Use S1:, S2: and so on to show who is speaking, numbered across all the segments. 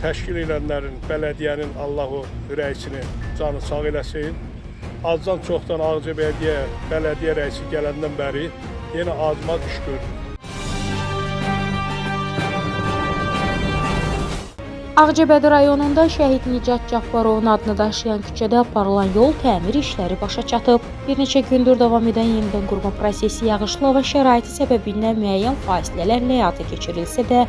S1: təşkil edənlərin, bələdiyyənin Allahu rəisini canı sağ eləsin. Azdan çoxdan Ağcabədiyə bələdiyyə rəisi gələndən bəri yenə azmaz iş görür.
S2: Ağcabədi rayonunda Şəhid Nicat Cabbarovun adını daşıyan küçədə aparılan yol təmir işləri başa çatıb. Bir neçə gündür davam edən yenidən qurma prosesi yağışlı hava şəraiti səbəbindən müəyyən fasilələrlə həyata keçirilsə də,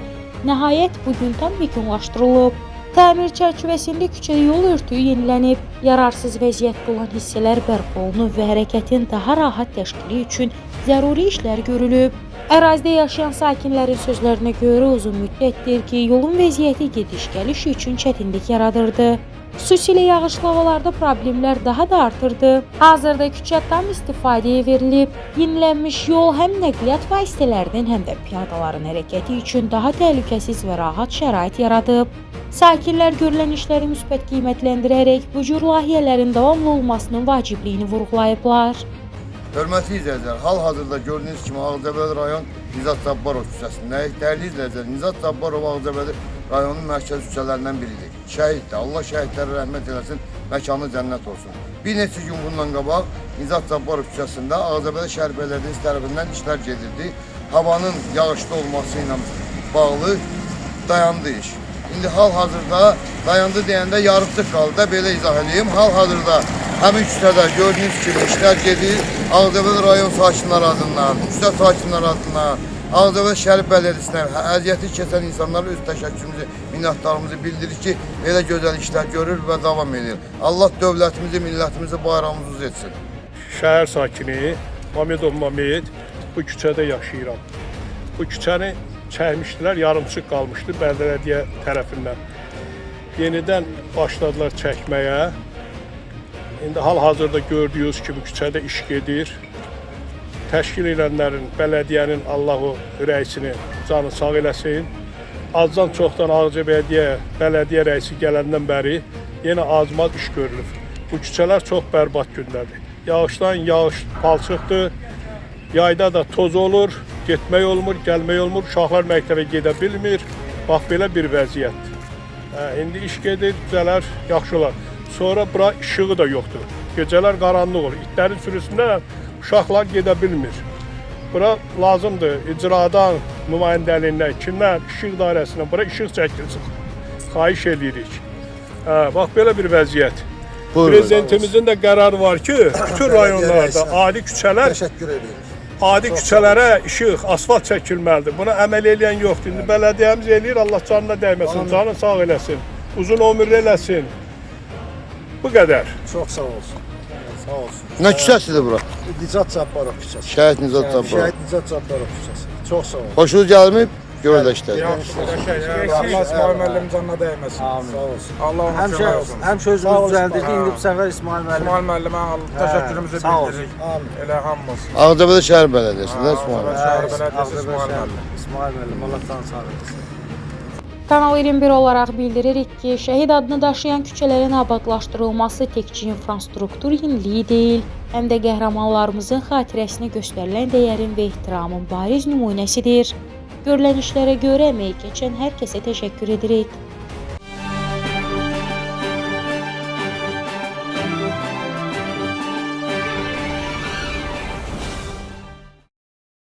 S2: nəhayət bugün tam yekunlaşdırılıb. Təmir çərçivəsində küçədə yol örtüyü yenilənib, yararsız vəziyyətdə olan hissələr bərpa olunub və hərəkətin daha rahat təşkili üçün zəruri işlər görülüb. Ərazidə yaşayan sakinlərin sözlərinə görə uzun müddətdir ki, yolun vəziyyəti gediş-gəliş üçün çətinlik yaradırdı. Xüsusilə yağışlı havalarda problemlər daha da artırdı. Hazırda küçə tam istifadəyə verilib. Yenilənmiş yol həm nəqliyyat vasitələrinin, həm də piyadaların hərəkəti üçün daha təhlükəsiz və rahat şərait yaradıb. Sakinlər görülən işləri müsbət qiymətləndirərək bu cür layihələrin davamlı olmasının vacibliyini vurğulayıblar.
S3: Hörmətli izləyicilər, hal-hazırda gördüyünüz kimi Ağcabədi rayon Nicat Cabbarov küçəsindəyik. Dəyərli izləyicilər, Nicat Cabbarov Ağcabədi rayonunun mərkəz küçələrindən biridir. Şəhiddir. Allah şəhidlərə rəhmət eləsin, məkanı cənnət olsun. Bir neçə gün bundan qabaq Nicat Cabbarov küçəsində Ağcabədi şəhər bələdiyyəsi tərəfindən işlər gedirdi. Havanın yağışlı olması ilə bağlı dayandı iş. İndi hal-hazırda dayandı deyəndə yarımçıq qaldı da belə izah edeyim. Hal-hazırda həmin küçədə gördüyünüz kimi işlər gedir. Ağcabədi rayon sakinləri adından, küçə sakinləri adından, Ağcabədi şəhər bələdiyyəsinə əziyyəti keçən insanlara öz təşəkkürümüzü, minnətdarlığımızı bildirir ki, belə gözəl işlər görür və davam edir. Allah dövlətimizi, millətimizi, bayramımızı etsin.
S1: Şəhər sakini Mamedov Mamed bu küçədə yaşayıram. Bu küçəni çəkmişdilər, yarımçıq qalmışdı bələdiyyə tərəfindən. Yenidən başladılar çəkməyə. İndi hal-hazırda gördüyünüz kimi küçədə iş gedir. Təşkil edənlərin, bələdiyyənin Allahu rəisini canı sağ eləsin. Azdan çoxdan Ağcabədiyə bələdiyyə rəisi gələndən bəri yenə azmaz iş görülür. Bu küçələr çox bərbad gündədir. Yağışdan yağış palçıqdır. Yayda da toz olur, getmək olmur, gəlmək olmur. Uşaqlar məktəbə gedə bilmir. Bax belə bir vəziyyətdir. İndi iş gedir, küçələr yaxşı olar. Sonra bura işığı da yoxdur. Gecələr qaranlıq olur. İtlərin sürüsündən uşaqlar gedə bilmir. Bura lazımdır. İcradan, nümayəndəliyindən, kimdən, işıq dairəsindən bura işıq çəkilsin. Xahiş edirik. Bax belə bir vəziyyət. Prezidentimizin də qərarı var ki, bütün rayonlarda adi küçələr, adi küçələrə işıq, asfalt çəkilməlidir. Buna əməl eləyən yoxdur. İndi bələdiyyəmiz eləyir, Allah canına dəyməsin, canı sağ eləsin, uzun ömür eləsin. Bu qədər.
S4: Çox sağ olsun. Sağ olsun.
S3: Nə küçəsidir bura?
S4: Nicat Cabbarov küçəsi.
S3: Şəhid Nicat Cabbarov.
S4: Şəhid Nicat Cabbarov küçəsi. Çox sağ olun.
S3: Xoşunuz gəlməyib? Görün də işlər.
S5: Allah İsmail müəllim canına dəyməsin.
S4: Amin. Sağ olsun.
S5: Allah onun köməyi olsun.
S4: Həmişə özünüz düzəldirdi. İndi bu səfər İsmail müəllim.
S5: İsmail müəllimə təşəkkürümüzü bildiririk.
S4: Amin.
S5: Elə hamımız.
S3: Ağcabədi şəhər bələdiyyəsində İsmail.
S5: Şəhər bələdiyyəsi İsmail müəllim.
S4: İsmail müəllim, Allah can sağ eləsin.
S2: Kanal 21 olaraq bildiririk ki, şəhid adını daşıyan küçələrin abadlaşdırılması təkcə infrastruktur yeniliyi deyil, həm də qəhrəmanlarımızın xatirəsinə göstərilən dəyərin və ehtiramın bariz nümunəsidir. Görülən işlərə görə əməyi keçən hər kəsə təşəkkür edirik.